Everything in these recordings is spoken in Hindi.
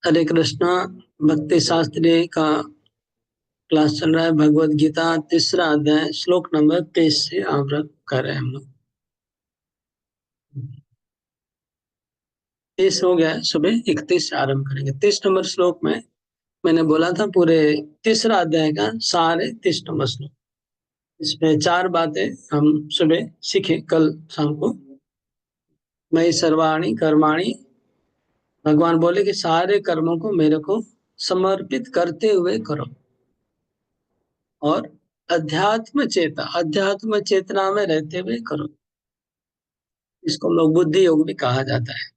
हरे कृष्णा। भक्ति शास्त्री का क्लास चल रहा है। भगवत गीता तीसरा अध्याय श्लोक नंबर 23 से आरंभ कर रहे हैं हम लोग। 30 हो गया है, सुबह 31 से आरंभ करेंगे। 30 नंबर श्लोक में मैंने बोला था पूरे तीसरा अध्याय का सार है 30 नंबर श्लोक। इसमें 4 बातें हम सुबह सीखे कल शाम को। मैं सर्वाणी कर्माणी, भगवान बोले कि सारे कर्मों को मेरे को समर्पित करते हुए करो। और अध्यात्म चेतना में रहते हुए करो। इसको हम लोग बुद्धि योग भी कहा जाता है।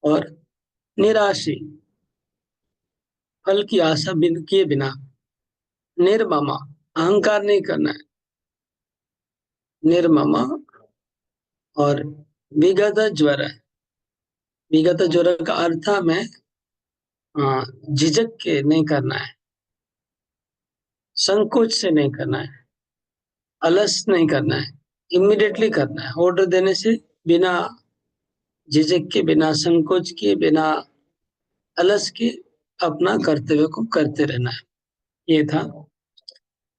और निराशी, फल की आशा किए बिना, निर्ममा, अहंकार नहीं करना है, निर्ममा। और विगत ज्वर, विगत ज्वर का अर्थ में झिझक के नहीं करना है, संकोच से नहीं करना है, अलस नहीं करना है, इमिडिएटली करना है। ऑर्डर देने से बिना झिझक के, बिना संकोच के, बिना अलस के अपना कर्तव्य को करते रहना है। ये था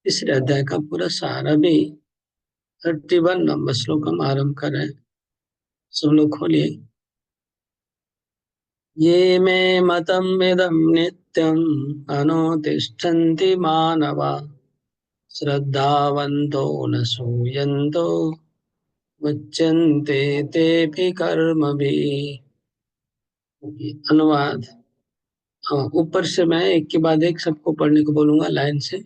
तीसरे अध्याय का पूरा सार। अभी 31 नंबर श्लोक हम आरंभ कर रहे हैं। सब लोग खोलिए। ये मे मतम इदं नित्यम् अनुतिष्ठन्ति मानवा, श्रद्धावन्तो न सूयन्तो मुच्यन्ते तेऽपि कर्मभिः। अनुवाद। ऊपर से मैं एक के बाद एक सबको पढ़ने को बोलूंगा लाइन से।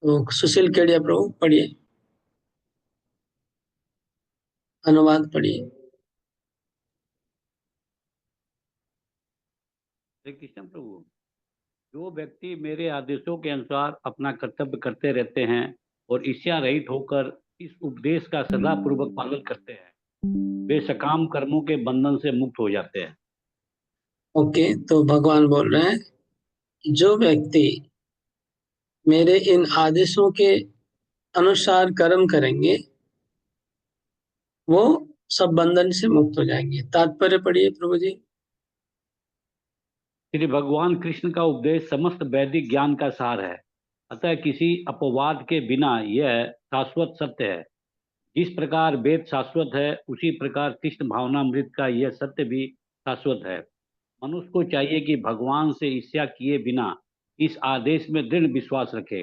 तो सुशील केडिया प्रभु पढ़िए, अनुवाद पढ़िए। हरे कृष्ण प्रभु। जो व्यक्ति मेरे आदेशों के अनुसार अपना कर्तव्य करते रहते हैं और ईर्ष्या रहित होकर इस उपदेश का सदा पूर्वक पालन करते हैं, वे सकाम कर्मों के बंधन से मुक्त हो जाते हैं। ओके, तो भगवान बोल रहे हैं कि जो व्यक्ति मेरे इन आदेशों के अनुसार कर्म करेंगे वो सब बंधन से मुक्त हो जाएंगे। तात्पर्य पढ़िए प्रभु जी। श्री भगवान कृष्ण का उपदेश समस्त वैदिक ज्ञान का सार है, अतः किसी अपवाद के बिना यह शाश्वत सत्य है। जिस प्रकार वेद शाश्वत है, उसी प्रकार कृष्ण भावनामृत का यह सत्य भी शाश्वत है। मनुष्य को चाहिए कि भगवान से ईर्ष्या किए बिना इस आदेश में दृढ़ विश्वास रखे।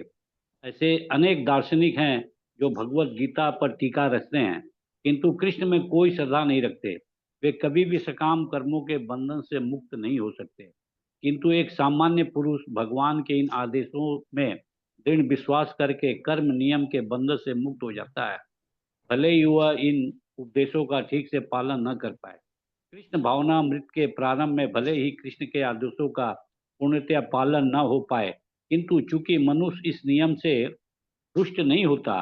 ऐसे अनेक दार्शनिक हैं जो भगवत गीता पर टीका रचते हैं, किंतु कृष्ण में कोई श्रद्धा नहीं रखते। वे कभी भी सकाम कर्मों के बंधन से मुक्त नहीं हो सकते, किंतु एक सामान्य पुरुष भगवान के इन आदेशों में दृढ़ विश्वास करके कर्म नियम के बंधन से मुक्त हो जाता है, भले ही वह इन उपदेशों का ठीक से पालन न कर पाए। कृष्ण भावनामृत के प्रारंभ में भले ही कृष्ण के आदेशों का पूर्णतया पालन न हो पाए, किंतु चूंकि मनुष्य इस नियम से रुष्ट नहीं होता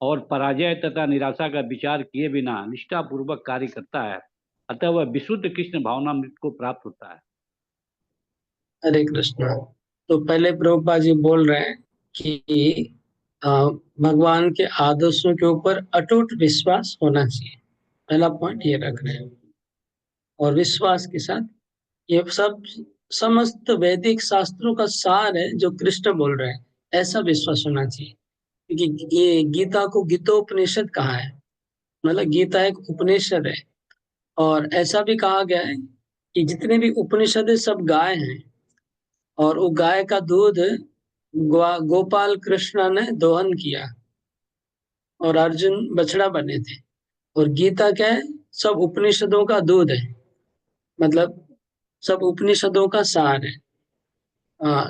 और पराजय तथा निराशा का विचार किए बिना निष्ठापूर्वक कार्य करता है, अतः वह विशुद्ध कृष्ण भावनामृत को प्राप्त होता है। हरे कृष्णा। तो पहले प्रभुपाद जी बोल रहे हैं कि भगवान के आदर्शों के ऊपर अटूट विश्वास होना चाहिए। पहला पॉइंट ये रख रहे हैं। और विश्वास के साथ ये सब समस्त वैदिक शास्त्रों का सार है जो कृष्ण बोल रहे हैं, ऐसा विश्वास होना चाहिए। क्योंकि ये गीता को गीतोपनिषद कहा है, मतलब गीता एक उपनिषद है। और ऐसा भी कहा गया है कि जितने भी उपनिषद है सब गाय हैं। और वो गाय का दूध गोपाल कृष्ण ने दोहन किया और अर्जुन बछड़ा बने थे। और गीता क्या है? सब उपनिषदों का दूध है, मतलब सब उपनिषदों का सार है।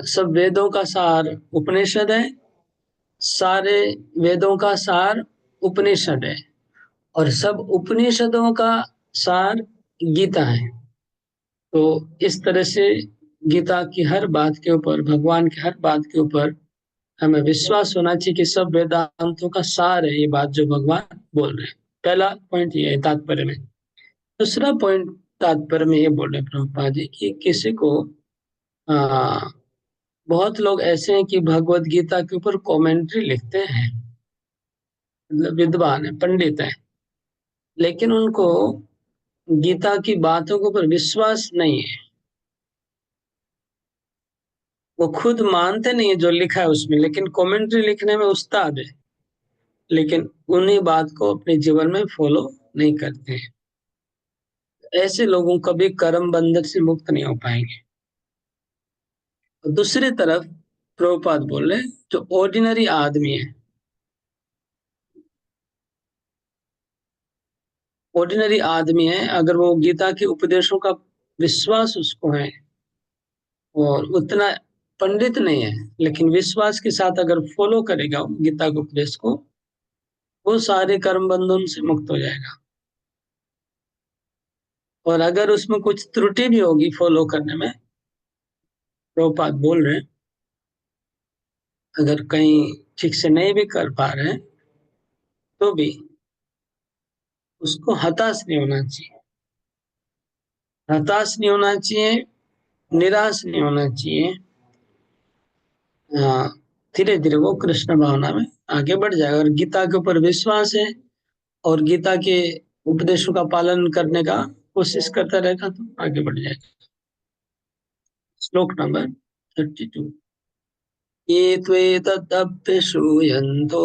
सब वेदों का सार उपनिषद है। सारे वेदों का सार उपनिषद है। और सब उपनिषदों का सार गीता है। तो इस तरह से गीता की हर बात के ऊपर, भगवान की हर बात के ऊपर हमें विश्वास होना चाहिए कि सब वेदांतों का सार है ये बात जो भगवान बोल रहे हैं। पहला पॉइंट ये है तात्पर्य में। दूसरा पॉइंट तात्पर्य में ये बोल रहे हैं प्रभुपाद जी कि किसी को आ, बहुत लोग ऐसे हैं कि भगवत गीता के ऊपर कमेंट्री लिखते हैं, मतलब विद्वान है, पंडित है, लेकिन उनको गीता की बातों के ऊपर विश्वास नहीं है, वो खुद मानते नहीं है जो लिखा है उसमें, लेकिन कमेंट्री लिखने में उस्ताद है, लेकिन उन्हीं बात को अपने जीवन में फॉलो नहीं करते हैं। ऐसे लोगों कभी कर्म बंधन से मुक्त नहीं हो पाएंगे। और दूसरी तरफ प्रभुपाद बोले, जो ऑर्डिनरी आदमी है, ऑर्डिनरी आदमी है, अगर वो गीता के उपदेशों का विश्वास उसको है, और उतना पंडित नहीं है, लेकिन विश्वास के साथ अगर फॉलो करेगा वो गीता के उपदेश को, वो सारे कर्म बंधन से मुक्त हो जाएगा। और अगर उसमें कुछ त्रुटि भी होगी फॉलो करने में, प्रभुपाद बोल रहे हैं, अगर कहीं ठीक से नहीं भी कर पा रहे हैं तो भी उसको हताश नहीं होना चाहिए। हताश नहीं होना चाहिए, निराश नहीं होना चाहिए। हाँ, धीरे धीरे वो कृष्ण भावना में आगे बढ़ जाएगा। और गीता के ऊपर विश्वास है और गीता के उपदेशों का पालन करने का कोशिश करता रहेगा तो आगे बढ़ जाएगा। श्लोक नंबर 32। ये त्वेतदभ्यसूयन्तो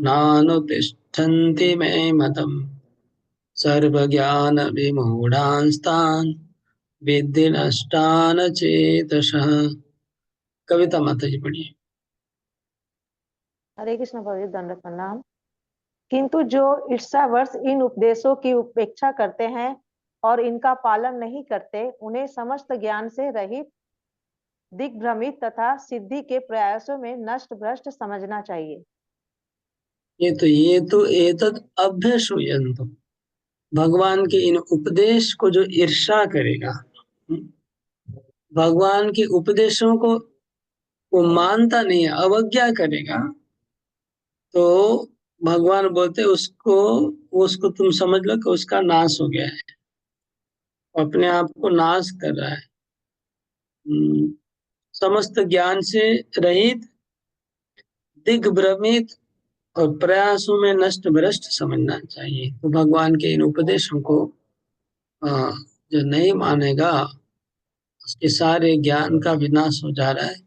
नानुतिष्ठन्ति मे मतम् सर्वज्ञानविमूढांस्तान् विद्धि नष्टान चेतसः। कविता माता जी पढ़िए। हरे कृष्ण भगवत दंड प्रणाम। किंतु जो ईर्ष्यावश इन उपदेशों की उपेक्षा करते हैं और इनका पालन नहीं करते, उन्हें समस्त ज्ञान से रहित, दिग्भ्रमित तथा सिद्धि के प्रयासों में नष्ट भ्रष्ट समझना चाहिए। ये तो एतद अभ्यसूयन्तो, भगवान के इन उपदेश को जो ईर्ष्या करेगा, भगवान के उपदेशों को वो मानता नहीं है, अवज्ञा करेगा, तो भगवान बोलते उसको उसको तुम समझ लो कि उसका नाश हो गया है, अपने आप को नाश कर रहा है। समस्त ज्ञान से रहित, दिग्भ्रमित और प्रयासों में नष्ट भ्रष्ट समझना चाहिए। तो भगवान के इन उपदेशों को जो नहीं मानेगा, उसके सारे ज्ञान का विनाश हो जा रहा है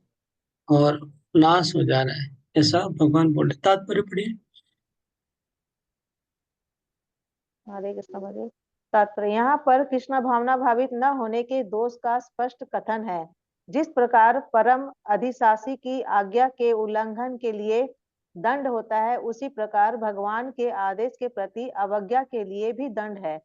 और नाश हो जा रहा है, ऐसा भगवान बोले। तात्पर्य पढ़िए। हरे कृष्ण भगवत तात्पर्य। यहाँ पर कृष्ण भावना भावित न होने के दोष का स्पष्ट कथन है। जिस प्रकार परम अधिशासी की आज्ञा के उल्लंघन के लिए दंड होता है, उसी प्रकार भगवान के आदेश के प्रति अवज्ञा के लिए भी दंड है।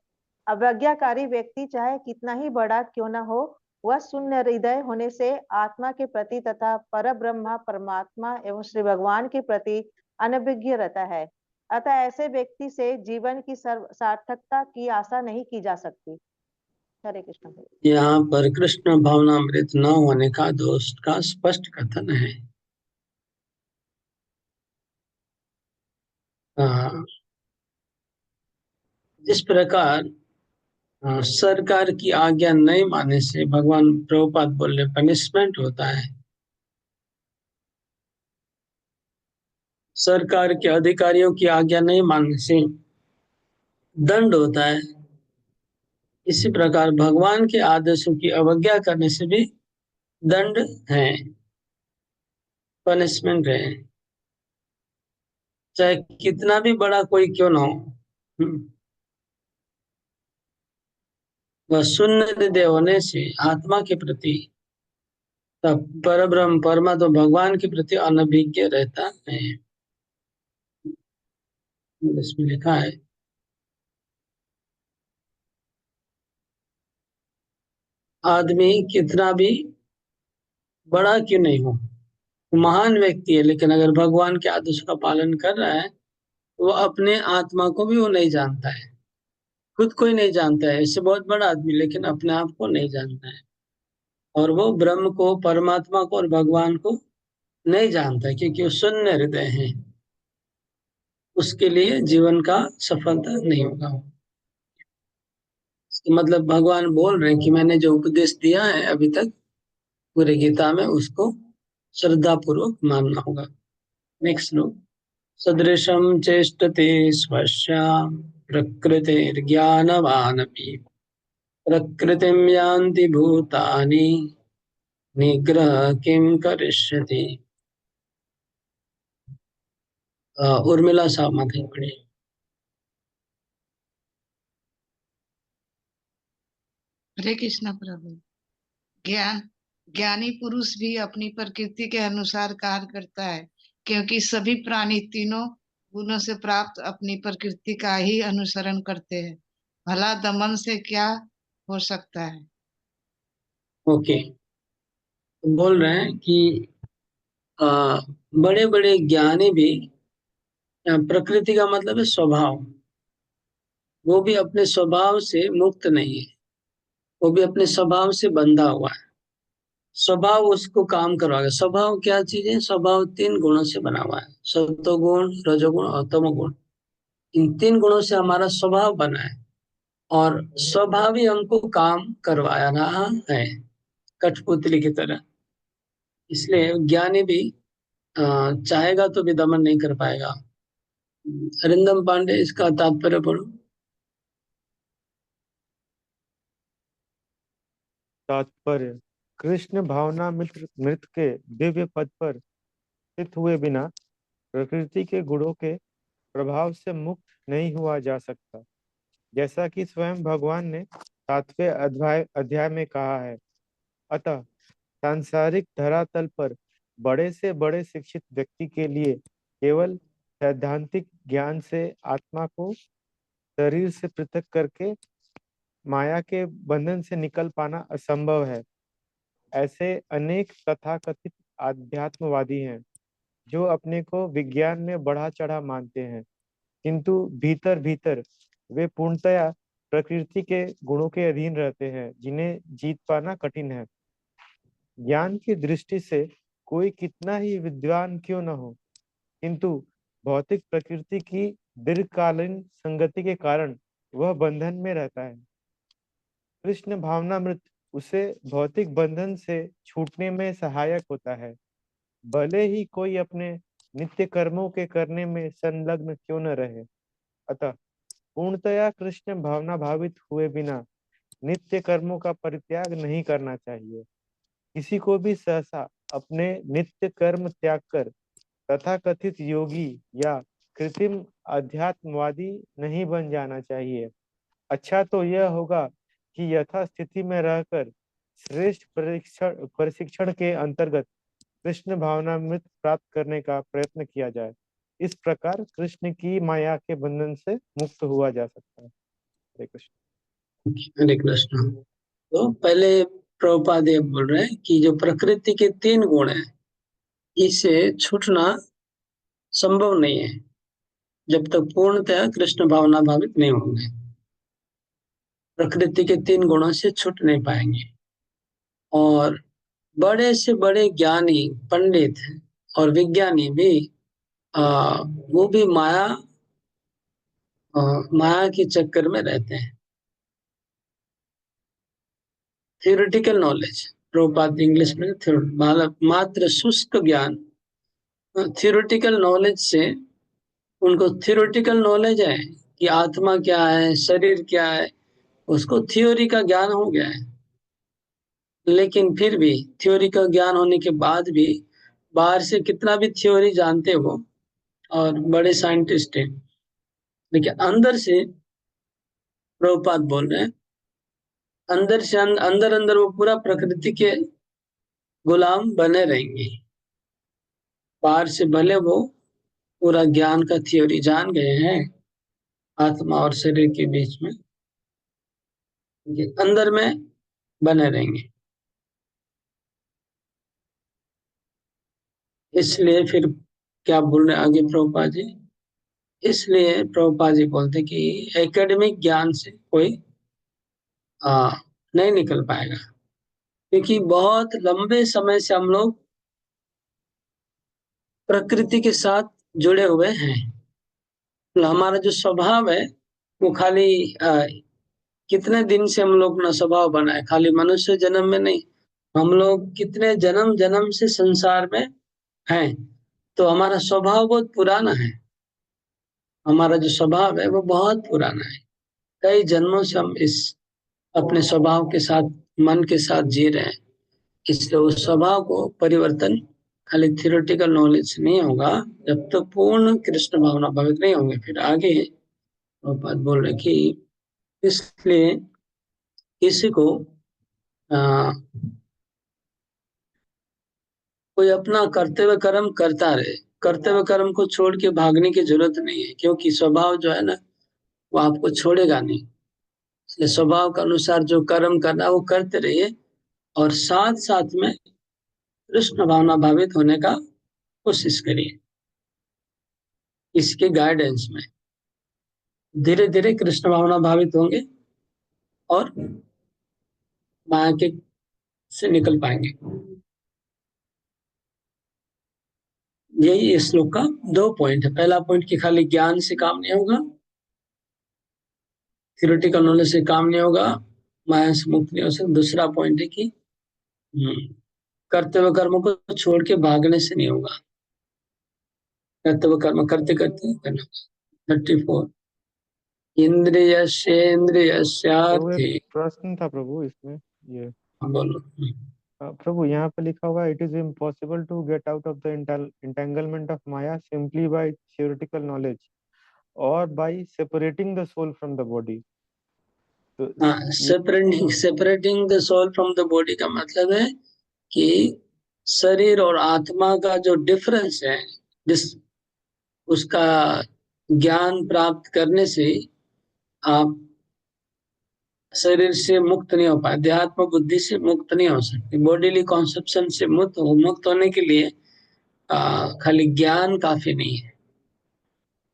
अवज्ञाकारी व्यक्ति चाहे कितना ही बड़ा क्यों न हो, वह शून्य हृदय होने से आत्मा के प्रति तथा पर ब्रह्मा परमात्मा एवं श्री भगवान के प्रति अनभिज्ञ रहता है। अतः ऐसे व्यक्ति से जीवन की सार्थकता की आशा नहीं की जा सकती। हरे कृष्ण। यहाँ पर कृष्ण भावनामृत न होने का दोष का स्पष्ट कथन है। जिस प्रकार सरकार की आज्ञा नहीं मानने से, भगवान प्रभुपाद बोल रहे, पनिशमेंट होता है, सरकार के अधिकारियों की आज्ञा नहीं मानने से दंड होता है, इसी प्रकार भगवान के आदेशों की अवज्ञा करने से भी दंड है, पनिशमेंट है, चाहे कितना भी बड़ा कोई क्यों ना हो। वह शून्य हृदय होने से आत्मा के प्रति, तब पर ब्रह्म परमा तो भगवान के प्रति अनभिज्ञ रहता है। इसमें लिखा है, आदमी कितना भी बड़ा क्यों नहीं हो, महान व्यक्ति है, लेकिन अगर भगवान के आदेश का पालन कर रहा है, वो अपने आत्मा को भी वो नहीं जानता है, खुद को ही नहीं जानता है। इससे बहुत बड़ा आदमी, लेकिन अपने आप को नहीं जानता है, और वो ब्रह्म को, परमात्मा को और भगवान को नहीं जानता है, क्योंकि वो शून्य हृदय है। उसके लिए जीवन का सफलता नहीं होगा। मतलब भगवान बोल रहे हैं कि मैंने जो उपदेश दिया है अभी तक पूरे गीता में, उसको श्रद्धा पूर्वक मानना होगा। नेक्स्ट लो। सदृशं चेष्टते स्वस्यां प्रकृतिर्ज्ञानवानपि प्रकृतिं यान्ति भूतानि निग्रह किं करिष्यति। उर्मिला सामंत पढ़ी। हरे कृष्णा प्रभु। ज्ञान ज्ञानी पुरुष भी अपनी प्रकृति के अनुसार कार्य करता है, क्योंकि सभी प्राणी तीनों गुणों से प्राप्त अपनी प्रकृति का ही अनुसरण करते हैं। भला दमन से क्या हो सकता है। ओके, तो बोल रहे हैं कि बड़े बड़े ज्ञानी भी, प्रकृति का मतलब है स्वभाव, वो भी अपने स्वभाव से मुक्त नहीं है, वो भी अपने स्वभाव से बंधा हुआ है। स्वभाव उसको काम करवाएगा। स्वभाव क्या चीज है? स्वभाव 3 गुणों से बना हुआ है, सत्वगुण, रजोगुण और तमोगुण। इन 3 गुणों से हमारा स्वभाव बना है, और स्वभाव ही हमको काम करवाया रहा है, कठपुतली की तरह। इसलिए ज्ञानी भी चाहेगा तो भी दमन नहीं कर पाएगा। अरिंदम पांडे, इसका तात्पर्य पढ़ो। तात्पर्य: कृष्ण भावना मृत के दिव्य पद पर स्थित हुए बिना प्रकृति के गुणों के प्रभाव से मुक्त नहीं हुआ जा सकता, जैसा कि स्वयं भगवान ने 7वें अध्याय में कहा है। अतः सांसारिक धरातल पर बड़े से बड़े शिक्षित व्यक्ति के लिए केवल सैद्धांतिक ज्ञान से आत्मा को शरीर से पृथक करके माया के बंधन से निकल पाना असंभव है। ऐसे अनेक तथाकथित आध्यात्मवादी हैं जो अपने को विज्ञान में बढ़ा चढ़ा मानते हैं, किंतु भीतर भीतर वे पूर्णतया प्रकृति के गुणों के अधीन रहते हैं, जिन्हें जीत पाना कठिन है। ज्ञान की दृष्टि से कोई कितना ही विद्वान क्यों न हो, किंतु भौतिक प्रकृति की दीर्घकालीन संगति के कारण वह बंधन में रहता है। कृष्ण भावनामृत उसे भौतिक बंधन से छूटने में सहायक होता है, भले ही कोई अपने नित्य कर्मों के करने में संलग्न क्यों न रहे। अतः पूर्णतया कृष्ण भावना भावित हुए बिना नित्य कर्मों का परित्याग नहीं करना चाहिए। किसी को भी सहसा अपने नित्य कर्म त्याग कर तथाकथित योगी या कृत्रिम अध्यात्मवादी नहीं बन जाना चाहिए। अच्छा तो यह होगा कि यथास्थिति में रहकर श्रेष्ठ प्रशिक्षण के अंतर्गत कृष्ण भावनामृत प्राप्त करने का प्रयत्न किया जाए। इस प्रकार कृष्ण की माया के बंधन से मुक्त हुआ जा सकता है। हरे कृष्ण। हरे कृष्ण। तो पहले प्रभुपाद ये बोल रहे हैं कि जो प्रकृति के 3 गुण हैं, इससे छूटना संभव नहीं है जब तक पूर्णतः कृष्ण भावना भावित नहीं होंगे। प्रकृति के 3 गुणों से छूट नहीं पाएंगे। और बड़े से बड़े ज्ञानी, पंडित और विज्ञानी भी वो भी माया के चक्कर में रहते हैं। थियोरिटिकल नॉलेज, प्रभुपाद इंग्लिश में मात्र शुष्क ज्ञान, थियोरिटिकल नॉलेज से, उनको थियोरिटिकल नॉलेज है कि आत्मा क्या है, शरीर क्या है, उसको थ्योरी का ज्ञान हो गया है। लेकिन फिर भी थ्योरी का ज्ञान होने के बाद भी बाहर से कितना भी थ्योरी जानते हो और बड़े साइंटिस्ट हैं, लेकिन अंदर से, प्रभुपाद बोल रहे हैं, अंदर से अंदर अंदर वो पूरा प्रकृति के गुलाम बने रहेंगे। बाहर से भले वो पूरा ज्ञान का थ्योरी जान गए हैं आत्मा और शरीर के बीच में, लेकिन अंदर में बने रहेंगे। इसलिए फिर क्या बोल रहे आगे प्रभुपाद जी? इसलिए प्रभुपाद जी बोलते कि एकेडमिक ज्ञान से कोई नहीं निकल पाएगा, क्योंकि बहुत लंबे समय से हम लोग प्रकृति के साथ जुड़े हुए हैं। तो हमारा जो स्वभाव है वो खाली कितने दिन से हम लोग अपना स्वभाव बना है, खाली मनुष्य जन्म में नहीं, हम लोग कितने जन्म जन्म से संसार में हैं। तो हमारा स्वभाव बहुत पुराना है, हमारा जो स्वभाव है वो बहुत पुराना है। कई जन्मों से हम इस अपने स्वभाव के साथ, मन के साथ जी रहे हैं, इसलिए उस स्वभाव को परिवर्तन खाली थियोरेटिकल नॉलेज से नहीं होगा जब तक पूर्ण कृष्ण भावना भावित नहीं होंगे। फिर आगे वो बात बोल रहे कि इसलिए किसी को आ, कोई अपना कर्तव्य कर्म करता रहे, कर्तव्य कर्म को छोड़ के भागने की जरूरत नहीं है, क्योंकि स्वभाव जो है ना वो आपको छोड़ेगा नहीं। इसलिए स्वभाव के अनुसार जो कर्म करना है वो करते रहिए, और साथ साथ में कृष्ण भावना भावित होने का कोशिश करिए। इसके गाइडेंस में धीरे धीरे कृष्ण भावना भावित होंगे और माया के से निकल पाएंगे। यही इस श्लोक का 2 पॉइंट है। पहला पॉइंट कि खाली ज्ञान से काम नहीं होगा, थियोरेटिकल नॉलेज से काम नहीं होगा, माया से मुक्त नहीं हो सकता। दूसरा पॉइंट है कि कर्तव्य कर्म को छोड़ के भागने से नहीं होगा, कर्तव्य कर्म करते करते करना। 34 प्रभु एक इंद्रियस्येन्द्रियस्यार्थे। प्रश्न था प्रभु इसमें, ये बोलो। प्रभु यहाँ पे लिखा हुआ it is impossible to get out of the entanglement of maya simply by theoretical knowledge और by separating the soul from the body. तो ये separating the soul from the body का मतलब है कि शरीर और आत्मा का जो डिफरेंस है, जिस उसका ज्ञान प्राप्त करने से आप शरीर से मुक्त नहीं हो पाए, अध्यात्म बुद्धि से मुक्त नहीं हो सकते। बॉडीली कॉन्सेप्शन से मुक्त होने के लिए खाली ज्ञान काफी नहीं है।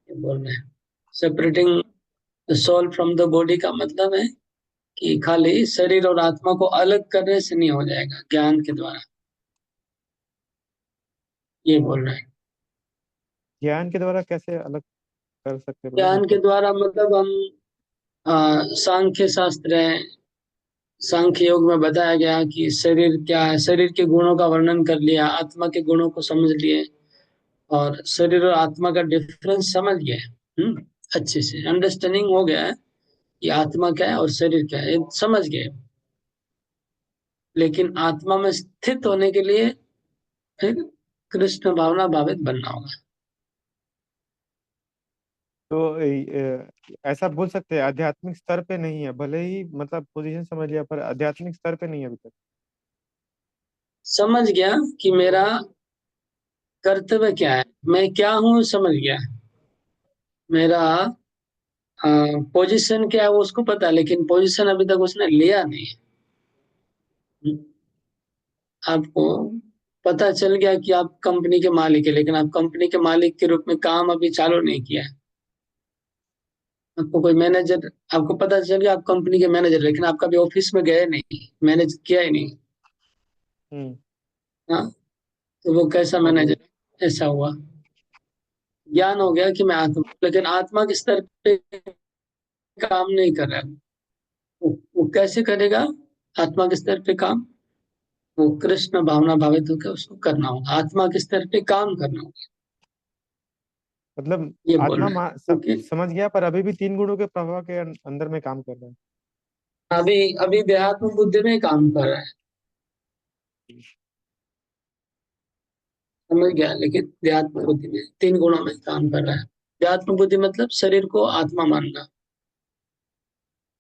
ये बोल रहे हैं separating the soul from the body का मतलब है कि खाली शरीर और आत्मा को अलग करने से नहीं हो जाएगा ज्ञान के द्वारा। ये बोल रहे हैं। ज्ञान के द्वारा कैसे अलग कर सकते हैं प्रभु, ज्ञान के मतलब द्वारा मतलब हम सांख्य शास्त्र है, सांख्य योग में बताया गया कि शरीर क्या है, शरीर के गुणों का वर्णन कर लिया, आत्मा के गुणों को समझ लिए, और शरीर और आत्मा का डिफरेंस समझ गए। अच्छे से अंडरस्टैंडिंग हो गया है कि आत्मा क्या है और शरीर क्या है, ये समझ गए। लेकिन आत्मा में स्थित होने के लिए फिर कृष्ण भावना भावित बनना होगा। तो ऐसा बोल सकते हैं आध्यात्मिक स्तर पे नहीं है, भले ही मतलब पोजीशन समझ लिया पर आध्यात्मिक स्तर पे नहीं है अभी तक। समझ गया कि मेरा कर्तव्य क्या है, मैं क्या हूँ, समझ गया। मेरा पोजीशन क्या है वो उसको पता है, लेकिन पोजीशन अभी तक उसने लिया नहीं। हम्म, आपको पता चल गया कि आप कंपनी के मालिक है, लेकिन आप कंपनी के मालिक के रूप में काम अभी चालू नहीं किया है। आपको कोई मैनेजर, आपको पता चल गया आप कंपनी के मैनेजर, लेकिन आप कभी ऑफिस में गए नहीं, मैनेज किया ही नहीं। हम्म। हाँ, तो वो कैसा हाँ प्रभु। मैनेजर? ऐसा हुआ। ज्ञान हो गया कि मैं आत्मा, लेकिन आत्मा के स्तर पे काम नहीं कर रहा है। वो कैसे करेगा आत्मा के स्तर पे काम? वो कृष्ण भावना भावित होकर उसको करना होगा, आत्मा के स्तर पे काम करना होगा। मतलब ये बोल आत्मा रहे हैं। ओके, समझ गया पर अभी भी तीन गुणों के प्रभाव के अंदर में काम कर रहा है। अभी अभी देहात्म बुद्धि में काम कर रहा है, समझ गया, लेकिन देहात्म बुद्धि में 3 गुणों में काम कर रहा है। देहात्म बुद्धि मतलब शरीर को आत्मा मानना,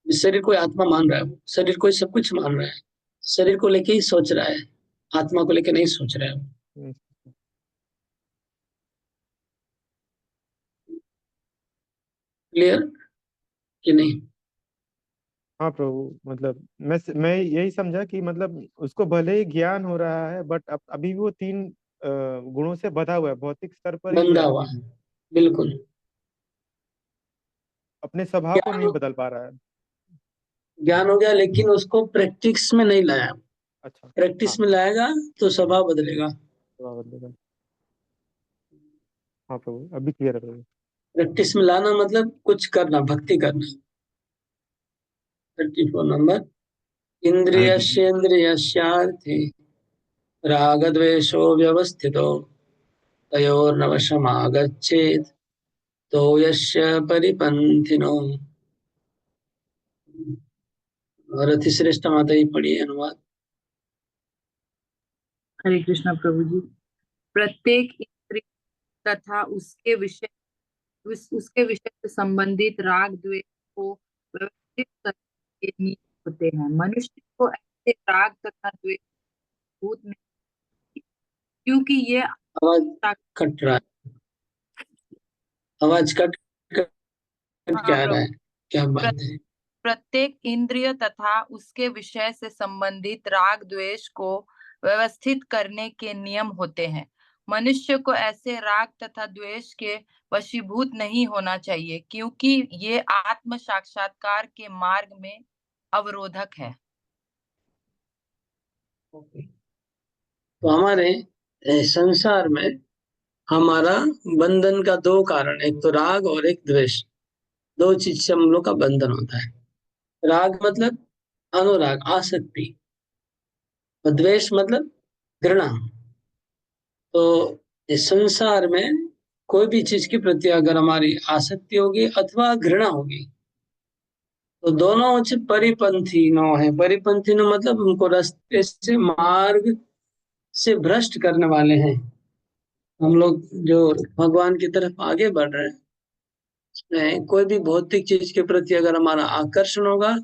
शरीर को आत्मा मान रहा है, वो शरीर को ही सब कुछ मान रहा है, शरीर को लेके ही सोच रहा है, आत्मा को लेके नहीं सोच रहा है वो। हम्म। क्लियर कि नहीं? हाँ प्रभु, मतलब मैं यही समझा कि मतलब उसको भले ही ज्ञान हो रहा है बट अभी भी वो तीन गुणों से बधा हुआ है, भौतिक स्तर पर ही बंधा है हुआ, अभी भी। बिल्कुल। अपने स्वभाव को नहीं ज्ञान, बदल पा रहा है। ज्ञान हो गया लेकिन उसको प्रैक्टिस में नहीं लाया। अच्छा। हाँ, प्रैक्टिस में लाएगा तो स्वभाव बदलेगा। स्वभाव बदलेगा। हाँ प्रभु, अभी क्लियर है प्रभु। प्रैक्टिस में लाना मतलब कुछ करना, भक्ति करना। 34 नंबर इंद्रियस्येन्द्रियस्यार्थे रागद्वेषो व्यवस्थितो तयोर्नवशमागच्छेत् तो यस्य परिपन्थिनो। और अतिश्रेष्ठ माता जी पढ़िए अनुवाद। हरे कृष्णा प्रभु जी। प्रत्येक इंद्रिय तथा उसके विषय से संबंधित राग द्वेष को व्यवस्थित करने के नियम होते हैं। मनुष्य को ऐसे राग तथा द्वेष भूत नहीं, क्योंकि ये आवाज कट रहा है, आवाज कट कट हाँ क्या रहा प्रभु। है, क्या बात है? प्रत्येक इंद्रिय तथा उसके विषय से संबंधित राग द्वेष को व्यवस्थित करने के नियम होते हैं। मनुष्य को ऐसे राग तथा द्वेष के वशीभूत नहीं होना चाहिए, क्योंकि ये आत्म साक्षात्कार के मार्ग में अवरोधक है। तो हमारे संसार में हमारा बंधन का दो कारण, एक तो राग और एक द्वेष, दो चीज से हम लोग का बंधन होता है। राग मतलब अनुराग, आसक्ति, और द्वेष मतलब घृणा। तो इस संसार में कोई भी चीज के प्रति अगर हमारी आसक्ति होगी अथवा घृणा होगी, तो दोनों उच्च परिपंथी नो है। परिपंथी नो मतलब उनको रास्ते से, मार्ग से भ्रष्ट करने वाले हैं। हम लोग जो भगवान की तरफ आगे बढ़ रहे हैं, कोई भी भौतिक चीज के प्रति अगर हमारा आकर्षण होगा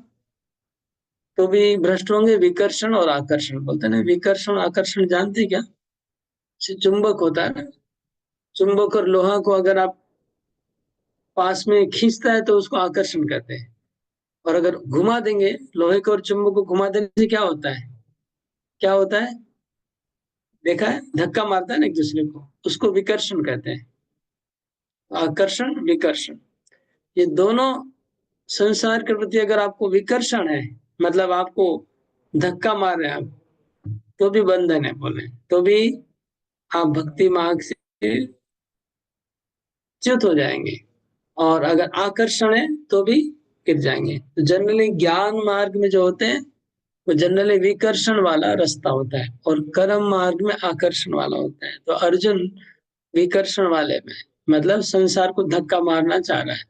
तो भी भ्रष्ट होंगे। विकर्षण और आकर्षण बोलते हैं ना, विकर्षण आकर्षण जानते हैं क्या? चुंबक होता है ना, चुंबक और लोहा को अगर आप पास में खींचता है तो उसको आकर्षण कहते हैं, और अगर घुमा देंगे लोहे को और चुंबक को घुमा देने से क्या होता है, क्या होता है? देखा है, धक्का मारता है ना एक दूसरे को, उसको विकर्षण कहते हैं। आकर्षण विकर्षण, ये दोनों संसार के प्रति अगर आपको विकर्षण है, मतलब आपको धक्का मार रहे हैं आप, तो भी बंधन है बोले, तो भी आप भक्ति मार्ग से च्युत हो जाएंगे। और अगर आकर्षण है तो भी गिर जाएंगे। तो जनरली ज्ञान मार्ग में जो होते हैं वो जनरली विकर्षण वाला रास्ता होता है, और कर्म मार्ग में आकर्षण वाला होता है। तो अर्जुन विकर्षण वाले में, मतलब संसार को धक्का मारना चाह रहा है,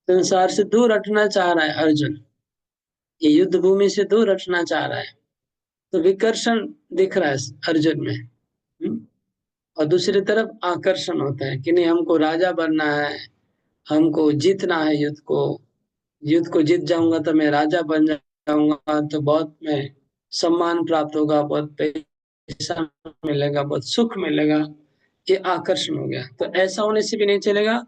संसार से दूर हटना चाह रहा है अर्जुन, ये युद्ध भूमि से दूर हटना चाह रहा है। तो विकर्षण दिख रहा है अर्जुन में। और दूसरी तरफ आकर्षण होता है कि नहीं, हमको राजा बनना है, हमको जीतना है युद्ध को, युद्ध को जीत जाऊंगा तो मैं राजा बन जाऊंगा, तो बहुत मैं सम्मान प्राप्त होगा, बहुत पैसा मिलेगा, बहुत सुख मिलेगा। ये आकर्षण हो गया। तो ऐसा होने से भी नहीं चलेगा।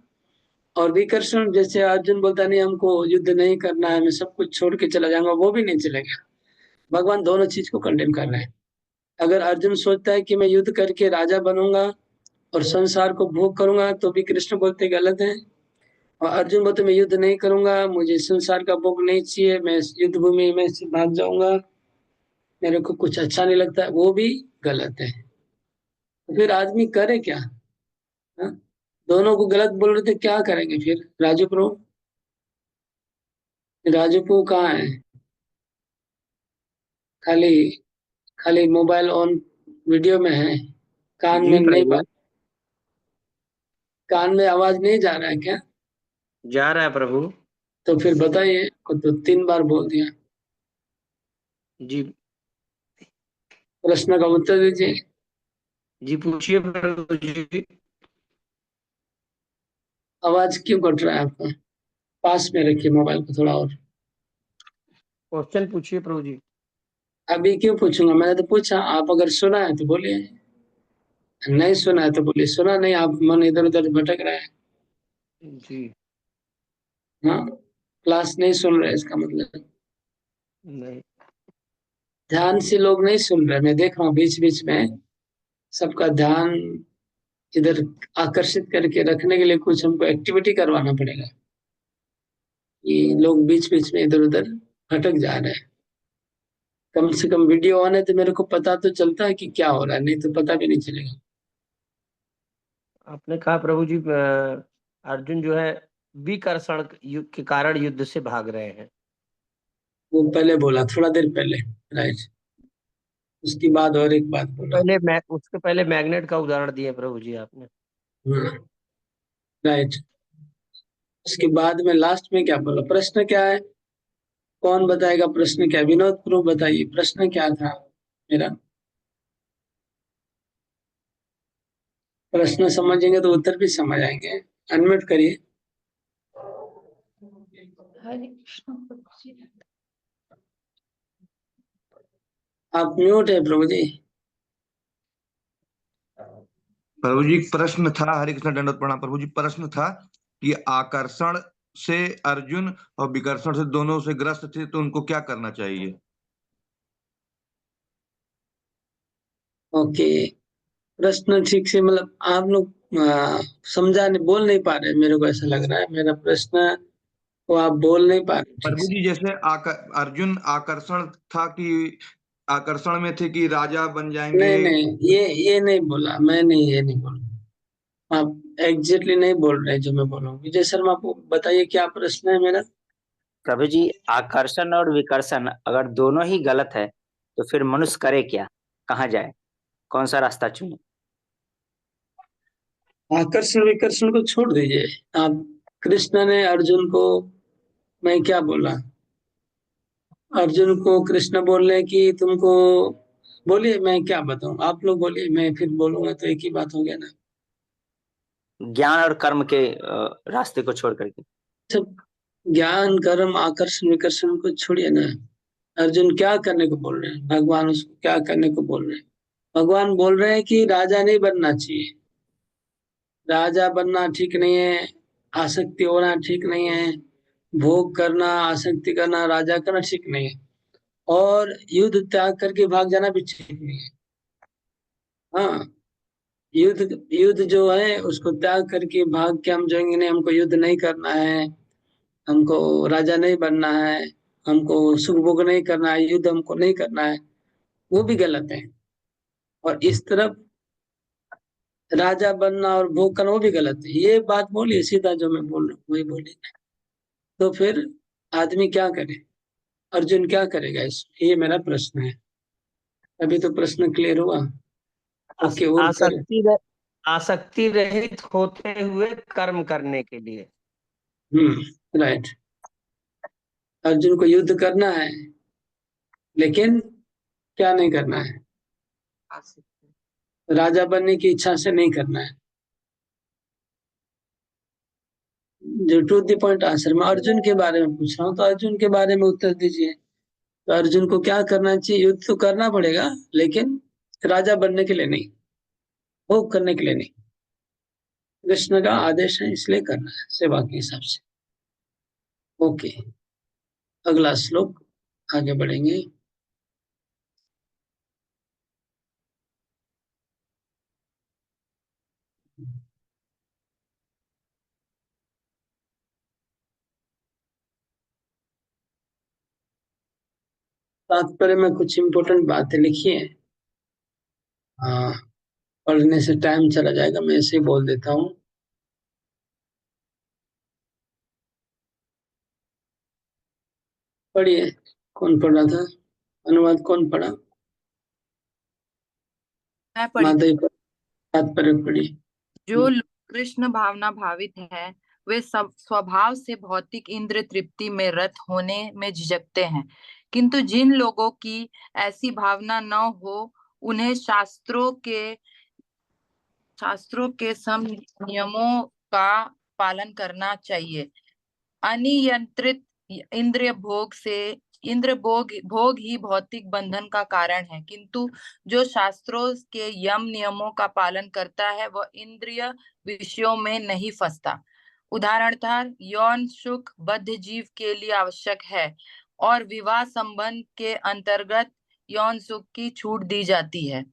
और विकर्षण, जैसे अर्जुन बोलता नहीं हमको युद्ध नहीं करना है, मैं सब कुछ छोड़ के चला जाऊंगा, वो भी नहीं चलेगा। भगवान दोनों चीज को कंडेम कर रहे हैं। अगर अर्जुन सोचता है कि मैं युद्ध करके राजा बनूंगा और संसार को भोग करूंगा, तो भी कृष्ण बोलते गलत है। और अर्जुन बोलते मैं युद्ध नहीं करूंगा, मुझे संसार का भोग नहीं चाहिए, मैं युद्ध भूमि में से भाग जाऊंगा, मेरे को कुछ अच्छा नहीं लगता है, वो भी गलत है। तो फिर आदमी करे क्या? हा? दोनों को गलत बोल रहे थे, क्या करेंगे फिर? राजू प्रभु, राजू प्रभु कहाँ है? खाली खाली मोबाइल ऑन वीडियो में है, कान जी में नहीं, प्रभु। कान में आवाज नहीं जा रहा है क्या? जा रहा है प्रभु। तो फिर बताइए, को तो 3 बार बोल दिया। जी प्रश्न का उत्तर दीजिए। जी पूछिए प्रभु जी। आवाज क्यों कट रहा है आपका? पास में रखिए मोबाइल को थोड़ा और। क्वेश्चन पूछिए प्रभु जी। अभी क्यों पूछूंगा, मैंने तो पूछा। आप अगर सुना है तो बोलिए, नहीं सुना है तो बोलिए। सुना नहीं, आप मन इधर उधर भटक रहा है। जी हाँ, क्लास नहीं सुन रहे इसका मतलब। नहीं। ध्यान से लोग नहीं सुन रहे, मैं देख रहा हूँ बीच बीच में सबका ध्यान इधर आकर्षित करके रखने के लिए कुछ हमको एक्टिविटी करवाना पड़ेगा। ये लोग बीच बीच में इधर उधर भटक जा रहे हैं। कम से कम वीडियो ऑन है तो मेरे को पता तो चलता है कि क्या हो रहा है, नहीं तो पता भी नहीं चलेगा। आपने कहा प्रभु जी अर्जुन जो है विकर्षण के कारण युद्ध से भाग रहे हैं। वो पहले बोला, थोड़ा देर पहले, राइट। उसके बाद और एक बात बोला। उसके पहले मैग्नेट का उदाहरण दिए प्रभु जी आपने। हाँ, राइट। उसके बाद में लास्ट में क्या बोला? प्रश्न क्या है? कौन बताएगा प्रश्न क्या? विनोद प्रो बताइए, प्रश्न क्या था मेरा? प्रश्न समझेंगे तो उत्तर भी समझ आएंगे। अनम्यूट करिए। आप म्यूट है प्रभु जी। प्रभु जी प्रश्न था, हरे कृष्ण दंडवत प्रणाम प्रभु जी। प्रश्न था कि आकर्षण से अर्जुन और विकर्षण से दोनों से ग्रस्त थे, तो उनको क्या करना चाहिए? ओके, प्रश्न ठीक से मतलब आप लोग समझा नहीं, बोल नहीं पा रहे, मेरे को ऐसा लग रहा है मेरा प्रश्न को आप बोल नहीं पा रहे ठीक प्रभु से। जी जैसे अर्जुन आकर्षण था कि आकर्षण में थे कि राजा बन जाएंगे। नहीं नहीं, ये नहीं बोला मैंने, ये नहीं बोला। आप एग्जैक्टली नहीं बोल रहे जो मैं बोल रहा हूँ। विजय शर्मा, आप बताइए क्या प्रश्न है मेरा? प्रभु जी, आकर्षण और विकर्षण अगर दोनों ही गलत है तो फिर मनुष्य करे क्या, कहाँ जाए, कौन सा रास्ता चुने? आकर्षण विकर्षण को छोड़ दीजिए आप। कृष्ण ने अर्जुन को, मैं क्या बोला, अर्जुन को कृष्ण बोल रहे कि तुमको, बोलिए मैं क्या बताऊं, आप लोग बोलिए, मैं फिर बोलूंगा तो एक ही बात हो गया ना। ज्ञान और कर्म के रास्ते को छोड़ करके। सब ज्ञान कर्म आकर्षण विकर्षण को छोड़िए ना। अर्जुन क्या करने को बोल रहे हैं, भगवान उसको क्या करने को बोल रहे हैं? भगवान बोल रहे हैं कि राजा नहीं बनना चाहिए, राजा बनना ठीक नहीं है, आसक्ति होना ठीक नहीं है, भोग करना आसक्ति करना राजा करना ठीक नहीं है, और युद्ध त्याग करके भाग जाना भी ठीक नहीं है। हाँ, युद्ध युद्ध जो है उसको त्याग करके भाग के हम जाएंगे, नहीं हमको युद्ध नहीं करना है, हमको राजा नहीं बनना है, हमको सुख भोग नहीं करना है, युद्ध हमको नहीं करना है, वो भी गलत है। और इस तरफ राजा बनना और भोग करना वो भी गलत है। ये बात बोलिए सीधा, जो मैं बोल रहा हूँ वही बोलिए। तो फिर आदमी क्या करे, अर्जुन क्या करेगा इसमें, ये मेरा प्रश्न है। अभी तो प्रश्न क्लियर हुआ। ओके, और उत्तर। आसक्ति रहित होते हुए कर्म करने के लिए। राइट। अर्जुन को युद्ध करना है, लेकिन क्या नहीं करना है, राजा बनने की इच्छा से नहीं करना है। जो टू द पॉइंट आंसर, मैं अर्जुन के बारे में पूछ रहा हूँ तो अर्जुन के बारे में उत्तर दीजिए। तो अर्जुन को क्या करना चाहिए? युद्ध तो करना पड़ेगा, लेकिन राजा बनने के लिए नहीं, भोग करने के लिए नहीं। कृष्ण का आदेश है इसलिए करना है, सेवा के हिसाब से। ओके, अगला श्लोक, आगे बढ़ेंगे। तात्पर्य में कुछ इम्पोर्टेंट बातें लिखी है, हाँ, पढ़ने से टाइम चला जाएगा, मैं ऐसे ही बोल देता हूँ। पढ़िए, कौन पढ़ रहा था? अनुवाद कौन पढ़ा? मैं पढ़ी। माता जी तात्पर्य पढ़िए। जो लोग कृष्ण भावना भावित हैं, वे सब स्वभाव से भौतिक इंद्र तृप्ति में रत होने में झिझकते हैं, किंतु जिन लोगों की ऐसी भावना न हो, उन्हें शास्त्रों के सम नियमों का पालन करना चाहिए। अनियंत्रित इंद्र भोग ही भौतिक बंधन का कारण है, किंतु जो शास्त्रों के यम नियमों का पालन करता है वह इंद्रिय विषयों में नहीं फंसता। उदाहरणतः यौन सुख बद्ध जीव के लिए आवश्यक है, और विवाह संबंध के अंतर्गत यौन सुख की छूट दी जाती है।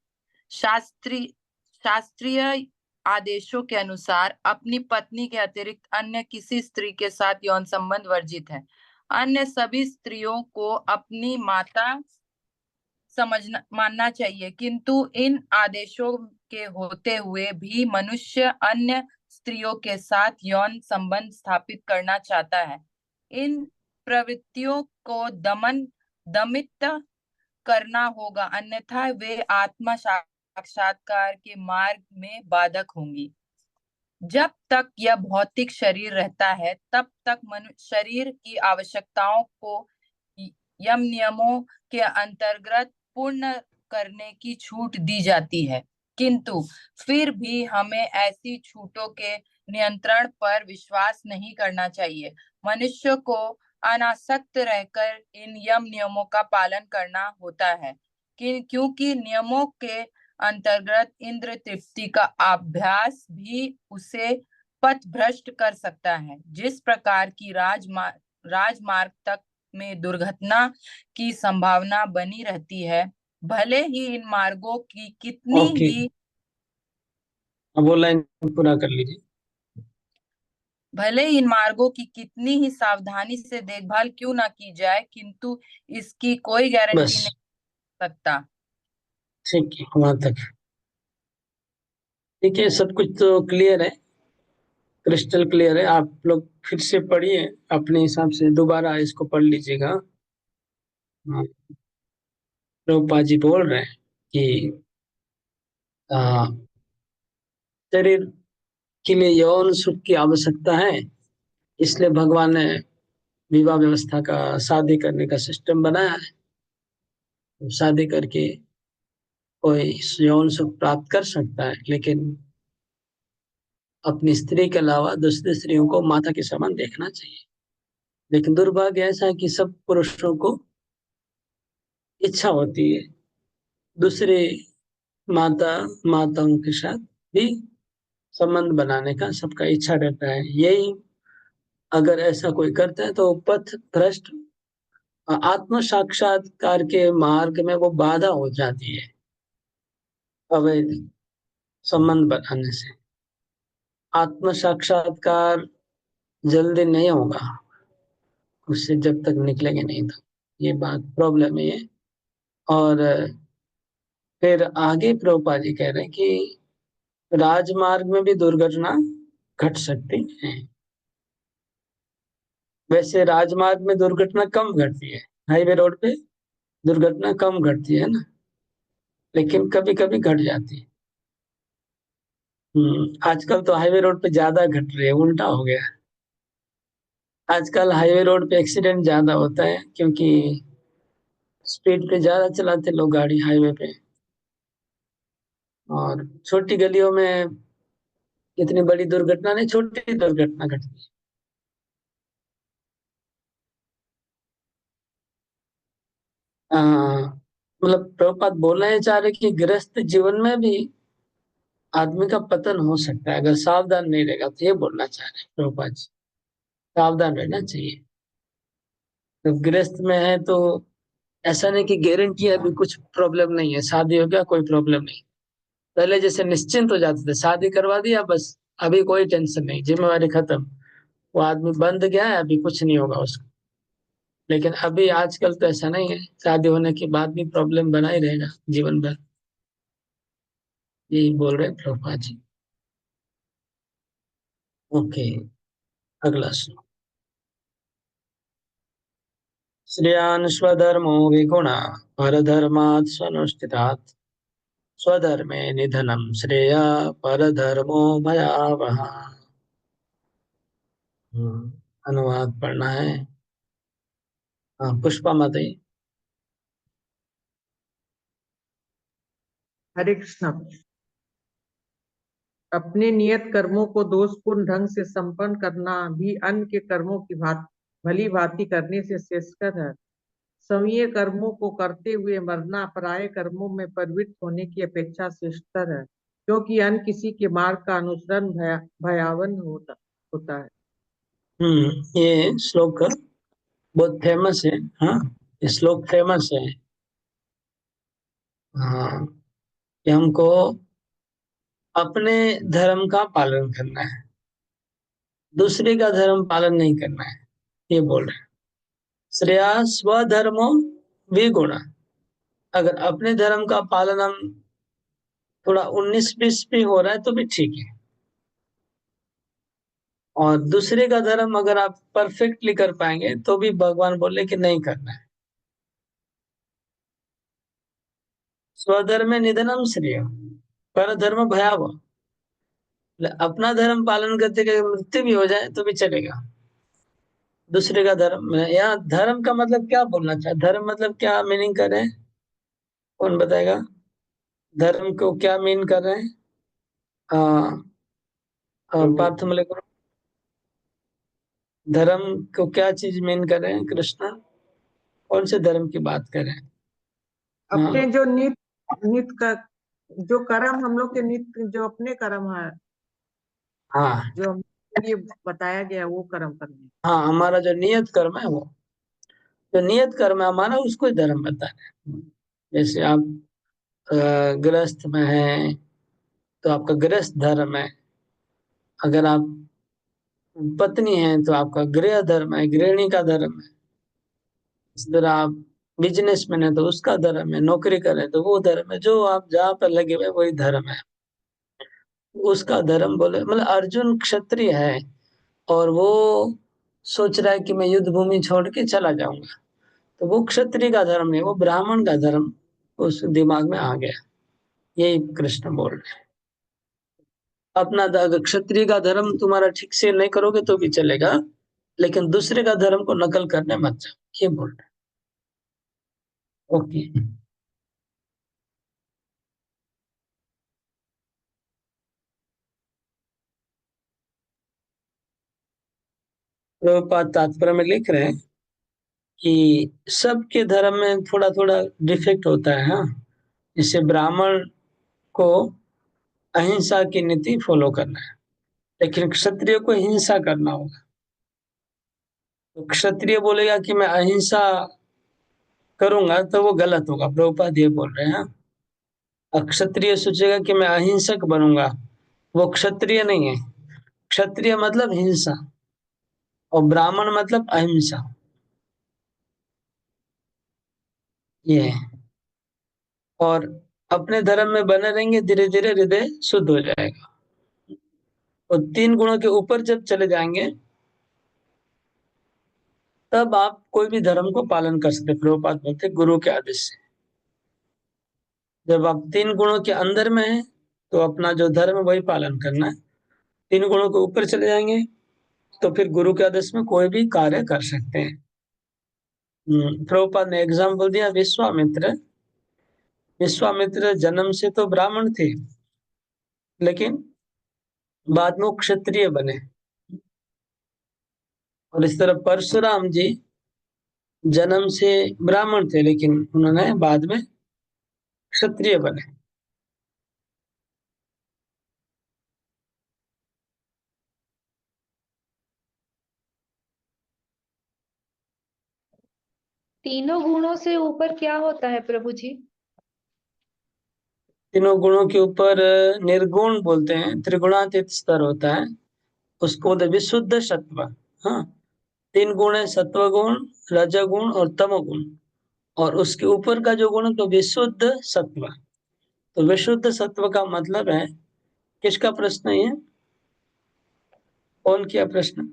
शास्त्रीय आदेशों के अनुसार अपनी पत्नी के अतिरिक्त अन्य किसी स्त्री के साथ यौन संबंध वर्जित है। अन्य सभी स्त्रियों को अपनी माता मानना चाहिए, किंतु इन आदेशों के होते हुए भी मनुष्य अन्य स्त्रियों के साथ यौन संबंध स्थापित करना चाहता है। इन प्रवृत्तियों को दमित करना होगा, अन्यथा वे आत्मा साक्षात्कार के मार्ग में बाधक होंगी। जब तक यह भौतिक शरीर रहता है, तब तक शरीर की आवश्यकताओं को यम नियमों के अंतर्गत पूर्ण करने की छूट दी जाती है, किंतु फिर भी हमें ऐसी छूटों के नियंत्रण पर विश्वास नहीं करना चाहिए। मनुष्य को अनासक्त रहकर इन यम नियमों का पालन करना होता है, क्योंकि नियमों के अंतर्गत इंद्र तृप्ति का अभ्यास भी उसे पथ भ्रष्ट कर सकता है। जिस प्रकार की राजमार्ग तक में दुर्घटना की संभावना बनी रहती है, भले ही इन मार्गों की कितनी ओके, ही अब वो लाइन पूरा कर लीजिए। भले इन मार्गों की कितनी ही सावधानी से देखभाल क्यों ना की जाए, किंतु इसकी कोई गारंटी बस नहीं सकता। ठीक है, वहां तक ठीक है, सब कुछ तो क्लियर है, क्रिस्टल क्लियर है। आप लोग फिर से पढ़िए अपने हिसाब से, दोबारा इसको पढ़ लीजिएगा। हाँ, प्रभुपाद जी बोल रहे हैं कि शरीर के लिए यौन सुख की आवश्यकता है, इसलिए भगवान ने विवाह व्यवस्था का, शादी करने का सिस्टम बनाया है। तो शादी करके कोई यौन सुख प्राप्त कर सकता है, लेकिन अपनी स्त्री के अलावा दूसरी स्त्रियों को माता के समान देखना चाहिए। लेकिन दुर्भाग्य ऐसा है कि सब पुरुषों को इच्छा होती है दूसरे माताओं के साथ भी संबंध बनाने का, सबका इच्छा रहता है। यही अगर ऐसा कोई करता है तो पथ भ्रष्ट, आत्म साक्षात्कार के मार्ग में वो बाधा हो जाती है अवैध संबंध बनाने से। आत्म साक्षात्कार जल्दी नहीं होगा उससे, जब तक निकलेंगे नहीं। तो ये बात प्रॉब्लम है। और फिर आगे प्रभुपाद जी कह रहे हैं कि राजमार्ग में भी दुर्घटना घट सकती है। वैसे राजमार्ग में दुर्घटना कम घटती है, हाईवे रोड पे दुर्घटना कम घटती है ना, लेकिन कभी कभी घट जाती है। आजकल तो हाईवे रोड पे ज्यादा घट रही है, उल्टा हो गया। आजकल हाईवे रोड पे एक्सीडेंट ज्यादा होता है, क्योंकि स्पीड पे ज्यादा चलाते लोग गाड़ी हाईवे पे, और छोटी गलियों में इतनी बड़ी दुर्घटना नहीं, छोटी दुर्घटना घटती है। मतलब प्रभुपाद बोलना चाह रहे कि गृहस्थ जीवन में भी आदमी का पतन हो सकता है अगर सावधान नहीं रहेगा, तो ये बोलना चाह रहे हैं प्रभुपाद जी। सावधान रहना चाहिए। तो गृहस्थ में है तो ऐसा नहीं कि गारंटी है अभी कुछ प्रॉब्लम नहीं है, शादी हो गया कोई प्रॉब्लम नहीं। पहले जैसे निश्चिंत हो जाते थे, शादी करवा दिया बस, अभी कोई टेंशन नहीं, जिम्मेवारी खत्म, वो आदमी बंद गया है, अभी कुछ नहीं होगा उसको। लेकिन अभी आजकल तो ऐसा नहीं है, शादी होने के बाद भी प्रॉब्लम बना ही रहेगा जीवन भर। यही बोल रहे हैं प्रभुपाद जी। ओके, अगला श्लोक। श्रेयान् स्वधर्मो विगुणा परधर्मात् स्वनुष्ठितात् स्वधर्मे निधनं श्रेया परधर्मो भयावह। अनुवाद पढ़ना है। पुष्पा मत। हरे कृष्ण। अपने नियत कर्मों को दोषपूर्ण ढंग से संपन्न करना भी अन्य के कर्मों की भली भांति करने से श्रेष्ठकर है। स्वकीय कर्मों को करते हुए मरना पराये कर्मों में प्रवृत्त होने की अपेक्षा श्रेष्ठतर है, क्योंकि अन्य किसी के मार्ग का अनुसरण भयावन होता है। ये श्लोक बहुत फेमस है। हाँ, ये श्लोक फेमस है। हाँ, कि हमको अपने धर्म का पालन करना है, दूसरे का धर्म पालन नहीं करना है, ये बोल रहे हैं। श्रेया स्वधर्मो विगुणा। अगर अपने धर्म का पालन हम थोड़ा 19-20 भी हो रहा है तो भी ठीक है, और दूसरे का धर्म अगर आप परफेक्टली कर पाएंगे तो भी भगवान बोले कि नहीं करना है। स्वधर्म निधनम श्रेय पर धर्म भयावह। अपना धर्म पालन करते करते मृत्यु भी हो जाए तो भी चलेगा। दूसरे का धर्म है। यहाँ धर्म का मतलब क्या बोलना चाहे, धर्म मतलब क्या मीनिंग कर रहे हैं, कौन बताएगा? धर्म को क्या मीन कर रहे हैं? पार्थ मलिक, धर्म को क्या चीज मीन कर रहे हैं कृष्णा? कौन से धर्म की बात कर रहे हैं? अपने जो नित का जो कर्म हम लोग के नित्य जो अपने कर्म है, हाँ जो हमके लिए बताया गया है, वो कर्म करने। हाँ, हमारा जो नियत कर्म है, वो जो नियत कर्म है हमारा, उसको ही धर्म बताना है। जैसे आप गृहस्थ में हैं तो आपका गृहस्थ धर्म है, अगर आप पत्नी हैं तो आपका गृह धर्म है, गृहिणी का धर्म है। इस तरह आप बिजनेसमैन है तो उसका धर्म है, नौकरी कर रहे हैं तो वो धर्म है, जो आप जहाँ पर लगे हुए वही धर्म है, उसका धर्म बोले। मतलब अर्जुन क्षत्रिय है और वो सोच रहा है कि मैं युद्ध भूमि छोड़ के चला जाऊंगा, तो वो क्षत्रिय का धर्म नहीं, वो ब्राह्मण का धर्म उस दिमाग में आ गया। यही कृष्ण बोल रहे हैं। अपना अगर क्षत्रिय का धर्म तुम्हारा ठीक से नहीं करोगे तो भी चलेगा, लेकिन दूसरे का धर्म को नकल करने मत जाओ, ये बोल रहे हैं। ओके। प्रभुपाद तात्पर्य में लिख रहे हैं कि सबके धर्म में थोड़ा थोड़ा डिफेक्ट होता है। हाँ, जैसे ब्राह्मण को अहिंसा की नीति फॉलो करना है, लेकिन क्षत्रिय को हिंसा करना होगा। तो क्षत्रिय बोलेगा कि मैं अहिंसा करूंगा तो वो गलत होगा, प्रभुपाद ये बोल रहे हैं। और क्षत्रिय सोचेगा कि मैं अहिंसक बनूंगा, वो क्षत्रिय नहीं है। क्षत्रिय मतलब हिंसा और ब्राह्मण मतलब अहिंसा, ये है। और अपने धर्म में बने रहेंगे, धीरे धीरे हृदय शुद्ध हो जाएगा। और 3 गुणों के ऊपर जब चले जाएंगे तब आप कोई भी धर्म को पालन कर सकते। प्रभुपाद बोलते गुरु के आदेश से। जब आप 3 गुणों के अंदर में है तो अपना जो धर्म है वही पालन करना है। 3 गुणों के ऊपर चले जाएंगे तो फिर गुरु के आदेश में कोई भी कार्य कर सकते हैं। प्रभुपाद ने एग्जाम्पल दिया विश्वामित्र। विश्वामित्र जन्म से तो ब्राह्मण थे, लेकिन बाद में वो क्षत्रिय बने। और इस तरह परशुराम जी जन्म से ब्राह्मण थे, लेकिन उन्होंने बाद में क्षत्रिय बने। तीनों गुणों से ऊपर क्या होता है प्रभु जी? 3 गुणों के ऊपर निर्गुण बोलते हैं, त्रिगुणातीत स्तर होता है, उसको बोलते हैं विशुद्ध सत्व। हाँ, 3 गुण है, सत्व गुण, रजगुण और तमोगुण। और उसके ऊपर का जो गुण है तो विशुद्ध सत्व। तो विशुद्ध सत्व का मतलब है, किसका प्रश्न है ये? कौन किया प्रश्न?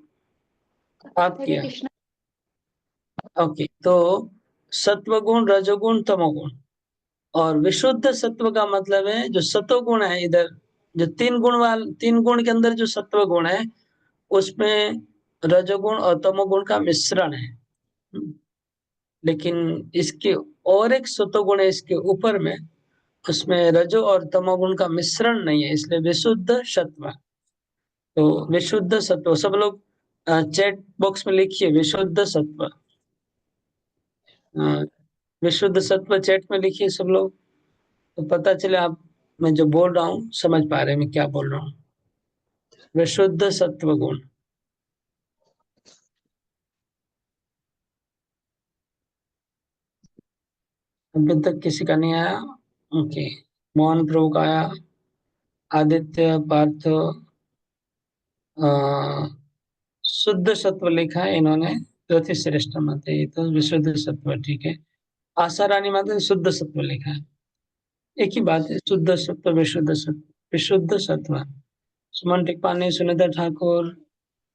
आप हरे किया। कृष्ण। ओके, तो सत्वगुण, रजोगुण, तमोगुण। और विशुद्ध सत्व का मतलब है जो सतोगुण है, इधर जो 3 गुण के अंदर जो सत्व गुण है उसमें रजोगुण और तमोगुण का मिश्रण है। लेकिन इसके और एक सतोगुण है इसके ऊपर में, उसमें रजो और तमोगुण का मिश्रण नहीं है, इसलिए विशुद्ध सत्व। तो विशुद्ध सत्व सब लोग चैट बॉक्स में लिखिए, विशुद्ध सत्व। अ, विशुद्ध सत्व चैट में लिखिए सब लोग, तो पता चले आप मैं जो बोल रहा हूँ समझ पा रहे हैं मैं क्या बोल रहा हूँ। विशुद्ध सत्व गुण। अभी तक किसी का नहीं आया? ओके, मोहन प्रभु का आया, आदित्य, पार्थ, अ, शुद्ध सत्व लिखा है इन्होंने, ज्योति श्रेष्ठ मत है ये तो विशुद्ध सत्व, ठीक है। आशा रानी माता ने शुद्ध सत्व लिखा है, एक ही बात है, शुद्ध सत्व विशुद्ध सत्व। विशुद्ध सत्व। सुमन टिकपानी, सुनीता ठाकुर,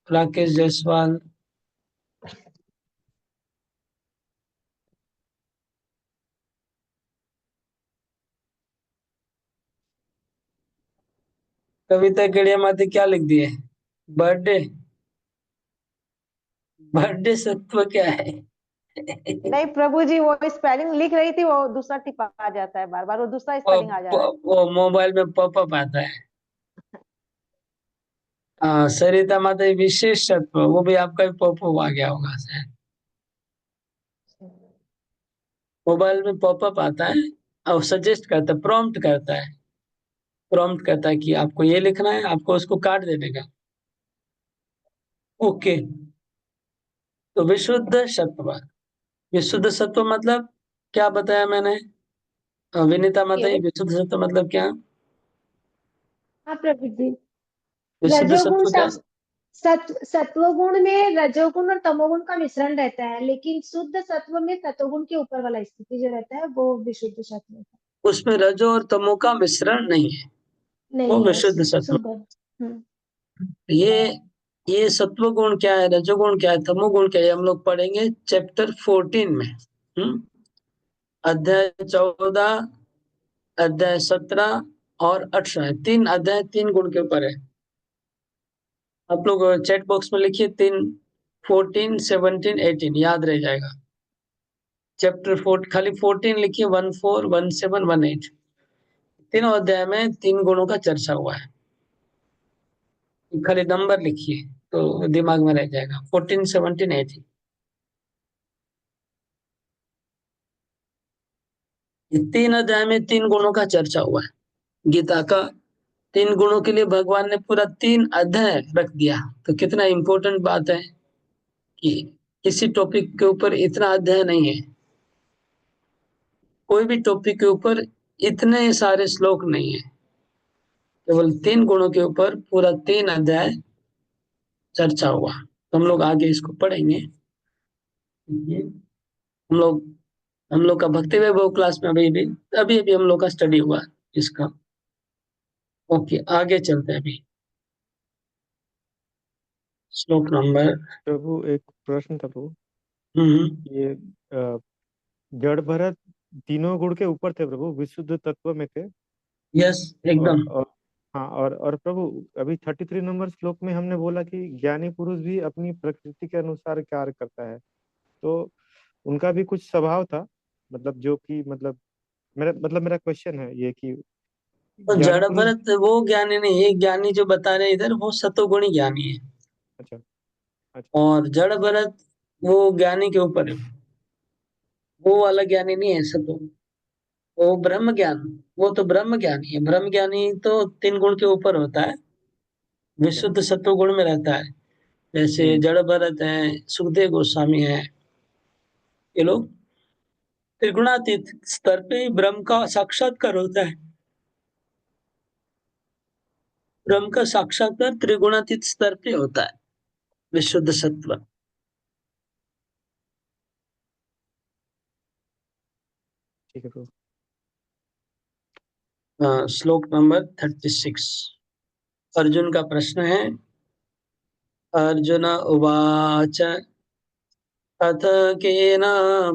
राकेश जायसवाल। कविता केड़िया माते क्या लिख दिए? बर्थडे। बर्थडे सत्व क्या है? नहीं प्रभु जी, वो स्पेलिंग लिख रही थी, वो दूसरा टिप आ जाता है, बार बार वो दूसरा स्पेलिंग आ जा रहा है। वो मोबाइल में पॉपअप आता है। हाँ, सरिता माता जी विशेष सत्व, वो भी आपका भी पॉपअप आ गया होगा शायद। मोबाइल में पॉपअप आता है और सजेस्ट करता है, प्रॉम्प्ट करता है, प्रॉम्प्ट करता है कि आपको ये लिखना है, आपको उसको काट देने का। ओके, तो विशुद्ध सत्व, विशुद्ध सत्व मतलब क्या बताया मैंने? विनीता माता जी, विशुद्ध सत्व मतलब क्या? हाँ प्रभु जी। विशुद्ध रजोगुण सत्व क्या? सत्वगुण में रजोगुण और तमोगुण का मिश्रण रहता है, लेकिन शुद्ध सत्व में सतोगुण के ऊपर वाला स्थिति जो रहता है वो विशुद्ध सत्व है। उसमें रजो और तमो का मिश्रण नहीं है, वो नहीं है, विशुद्ध सत्व। शुद्ध। ये ये सत्व गुण क्या है, रजोगुण क्या है, तमोगुण क्या है, हम लोग पढ़ेंगे चैप्टर 14 में। अध्याय 14, अध्याय 17 और 18, 3 अध्याय 3 गुण के ऊपर है। आप लोग चैट बॉक्स में लिखिए 3, 14, 17, 18, याद रह जाएगा। चैप्टर 4 खाली 14 लिखिए, 14, 17, 18, तीनों अध्याय में 3 गुणों का चर्चा हुआ है। खाली नंबर लिखिए तो दिमाग में रह जाएगा, 14, 17, 18। ये 3 अध्याय में 3 गुणों का चर्चा हुआ है। गीता का 3 गुणों के लिए भगवान ने पूरा 3 अध्याय रख दिया। तो कितना इंपॉर्टेंट बात है कि किसी टॉपिक के ऊपर इतना अध्याय नहीं है, कोई भी टॉपिक के ऊपर इतने सारे श्लोक नहीं है, केवल 3 गुणों के ऊपर पूरा 3 अध्याय चर्चा हुआ। तो हम लोग आगे इसको पढ़ेंगे। हम लोग का भक्ति वैभव क्लास में अभी अभी हम लोग का स्टडी हुआ इसका। ओके, आगे चलते हैं अभी। श्लोक नंबर। प्रभु एक प्रश्न था प्रभु। ये जड़ भरत तीनों गुण के ऊपर थे प्रभु, विशुद्ध तत्व में थे। यस, एकदम। और हाँ, और प्रभु अभी 33 नंबर श्लोक में हमने बोला कि ज्ञानी पुरुष भी अपनी प्रकृति के अनुसार कार्य करता है, तो उनका भी कुछ स्वभाव था, मतलब जो कि मतलब मेरा क्वेश्चन है ये कि तो ज्ञानी जड़ पुरुष। भरत वो ज्ञानी नहीं है, ज्ञानी जो बता रहे हैं इधर वो सतोगुणी ज्ञानी है। अच्छा अच्छा और जड़ भरत वो ज्ञानी के ऊपर है, वो वाला ज्ञानी नहीं है सतो, वो ब्रह्म ज्ञान, वो तो ब्रह्म ज्ञानी है। ब्रह्म ज्ञानी तो 3 गुण के ऊपर होता है, अच्छा। विशुद्ध सत्व गुण में रहता है। जैसे जड़ भरत है, सुखदेव गोस्वामी है, ये लोग त्रिगुणातीत स्तर पे ब्रह्म का साक्षात्कार होता है। ब्रह्म का साक्षात्कार त्रिगुणातीत स्तर पे होता है, विशुद्ध सत्व। ठीक है प्रभु। श्लोक नंबर 36। अर्जुन का प्रश्न है। अर्जुन उवाच अथ केन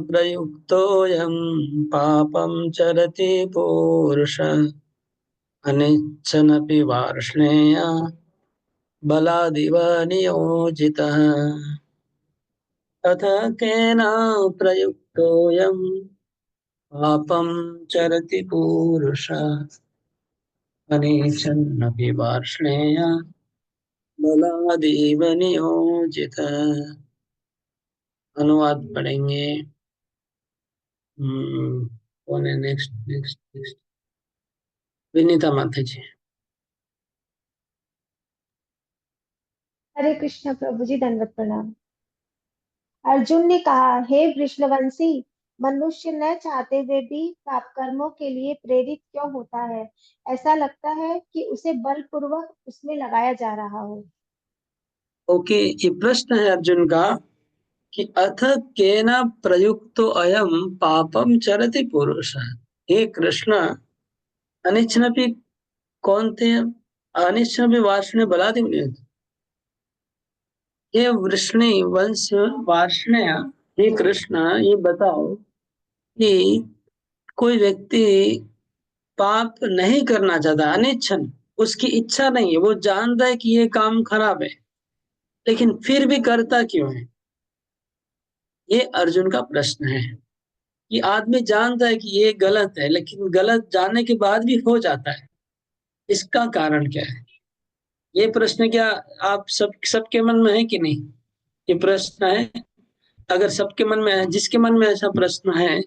प्रयुक्तोऽयं पापं चरति पूरुष अनिच्छन्नपि वार्ष्णेय बलादिव नियोजितः। अथ केन प्रयुक्तोऽयं पापं चरति पूरुष अनिच्छन्नपि वार्ष्णेय बलादेव नियोजितः। अनुवाद पढ़ेंगे। कौन है? नेक्स्ट नेक्स्ट नेक्स्ट, विनीता माता जी। हरे कृष्ण प्रभु जी, दंडवत प्रणाम। अर्जुन ने कहा, हे वृषणवंशी, मनुष्य न चाहते हुए भी पाप कर्मों के लिए प्रेरित क्यों होता है? ऐसा लगता है कि उसे बलपूर्वक उसमें लगाया जा रहा हो। ओके, ये प्रश्न है अर्जुन का कि अथ केन प्रयुक्तो अयम पापम चरति पुरुष। हे कृष्ण, अनिच्छन्नपि कौन थे? अनिच्छन्नपि वार्ष्णेय बलादिव नियोजितः। ये वृष्णि वंश वार्ष्णेय, हे कृष्ण ये बताओ कि कोई व्यक्ति पाप नहीं करना चाहता, अनिच्छन, उसकी इच्छा नहीं है, वो जानता है कि ये काम खराब है, लेकिन फिर भी करता क्यों है? ये अर्जुन का प्रश्न है कि आदमी जानता है कि ये गलत है, लेकिन गलत जानने के बाद भी हो जाता है, इसका कारण क्या है? ये प्रश्न क्या आप सबके मन में है कि नहीं? ये प्रश्न है, अगर सबके मन में है, जिसके मन में ऐसा प्रश्न है,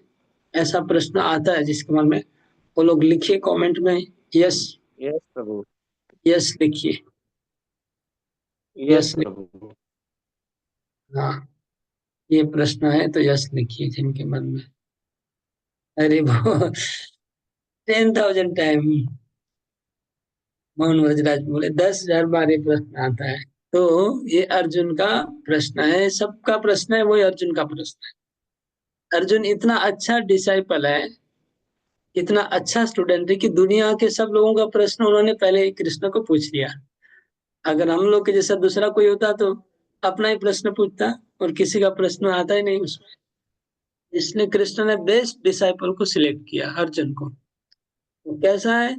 ऐसा प्रश्न आता है जिसके मन में, वो लोग लिखिए कमेंट में यस। यस प्रभु। यस लिखिए। यस यस प्रभु। हाँ, ये प्रश्न है तो यस लिखिए जिनके मन में। अरे वो 10,000 टाइम मोहन वजराज बोले 10,000 बार ये प्रश्न आता है। तो ये अर्जुन का प्रश्न है, सबका प्रश्न है, वही अर्जुन का प्रश्न है। अर्जुन इतना अच्छा डिसाइपल है, इतना अच्छा स्टूडेंट है कि दुनिया के सब लोगों का प्रश्न उन्होंने पहले कृष्ण को पूछ लिया। अगर हम लोग के जैसा दूसरा कोई होता तो अपना ही प्रश्न पूछता, और किसी का प्रश्न आता ही नहीं उसमें। इसलिए कृष्ण ने बेस्ट डिसाइपल को सिलेक्ट किया, अर्जुन को। तो कैसा है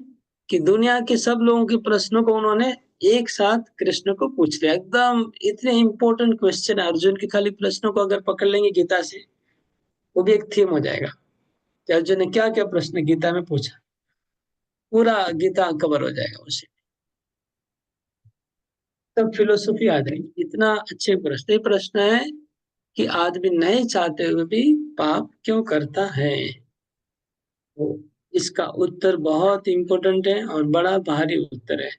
कि दुनिया के सब लोगों के प्रश्नों को उन्होंने एक साथ कृष्ण को पूछ लिया। एकदम इतने इंपॉर्टेंट क्वेश्चन अर्जुन के खाली प्रश्नों को अगर पकड़ लेंगे गीता से, वो भी एक थीम हो जाएगा कि अर्जुन ने क्या क्या प्रश्न गीता में पूछा, पूरा गीता कवर हो जाएगा उसे। तब फिलोसफी आ जाएगी। इतना अच्छे प्रश्न, ये प्रश्न है कि आदमी नहीं चाहते हुए भी पाप क्यों करता है। तो इसका उत्तर बहुत इंपॉर्टेंट है और बड़ा भारी उत्तर है।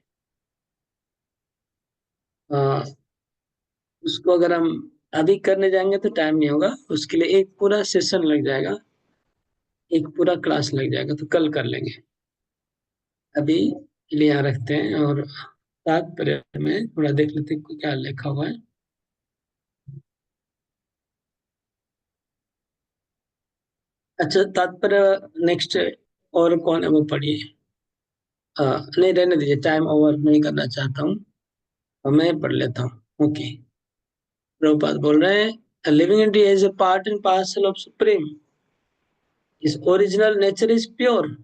उसको अगर हम अभी करने जाएंगे तो टाइम नहीं होगा, उसके लिए एक पूरा सेशन लग जाएगा, एक पूरा क्लास लग जाएगा, तो कल कर लेंगे। अभी के लिए यहाँ रखते हैं और तात्पर्य में थोड़ा देख लेते हैं क्या लिखा हुआ है। अच्छा, तात्पर्य नेक्स्ट और कौन है वो पढ़िए। नहीं रहने दीजिए, टाइम ओवर नहीं करना चाहता हूँ, तो मैं पढ़ लेता हूँ। ओके, प्रभुपाद बोल रहे हैं living entity is a part and parcel of supreme, इस ओरिजिनल नेचर इज प्योर।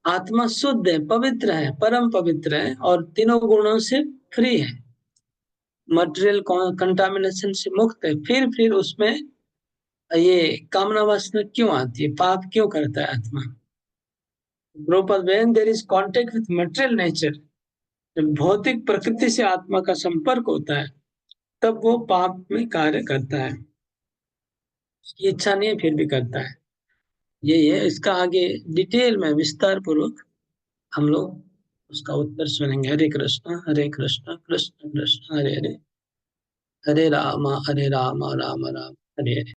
आत्मा शुद्ध है, पवित्र है, परम पवित्र है और तीनों गुणों से फ्री है, मटेरियल कंटामिनेशन से मुक्त है। फिर उसमें ये कामना वासना क्यों आती है, पाप क्यों करता है आत्मा? When there is contact with material nature, जब भौतिक प्रकृति से आत्मा का संपर्क होता है, तब वो पाप में कार्य करता है। उसकी इच्छा नहीं है फिर भी करता है। यही है, इसका आगे डिटेल में विस्तार पूर्वक हम लोग उसका उत्तर सुनेंगे। हरे कृष्ण कृष्ण कृष्ण हरे हरे, हरे राम राम राम हरे हरे।